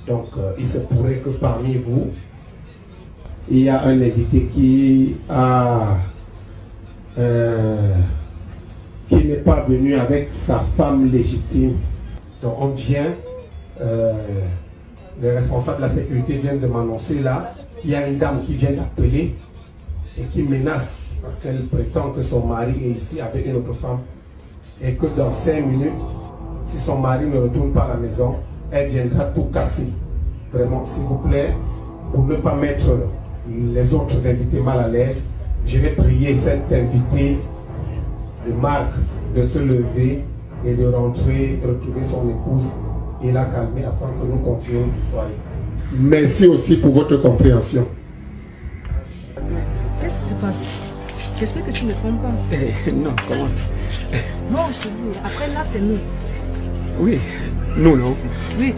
Donc, il se pourrait que parmi vous, il y a un invité qui n'est pas venu avec sa femme légitime. Donc, on vient, les responsables de la sécurité viennent de m'annoncer là qu'il y a une dame qui vient d'appeler et qui menace parce qu'elle prétend que son mari est ici avec une autre femme et que dans 5 minutes, si son mari ne retourne pas à la maison, elle viendra tout casser. Vraiment, s'il vous plaît, pour ne pas mettre les autres invités mal à l'aise, je vais prier cet invité de Marc de se lever et de rentrer, retrouver son épouse et la calmer afin que nous continuions du soir. Merci aussi pour votre compréhension. Qu'est-ce qui se passe? J'espère que tu ne me trompes pas. Non, comment? Non, je te dis, après là, c'est nous. Oui, nous non. Oui.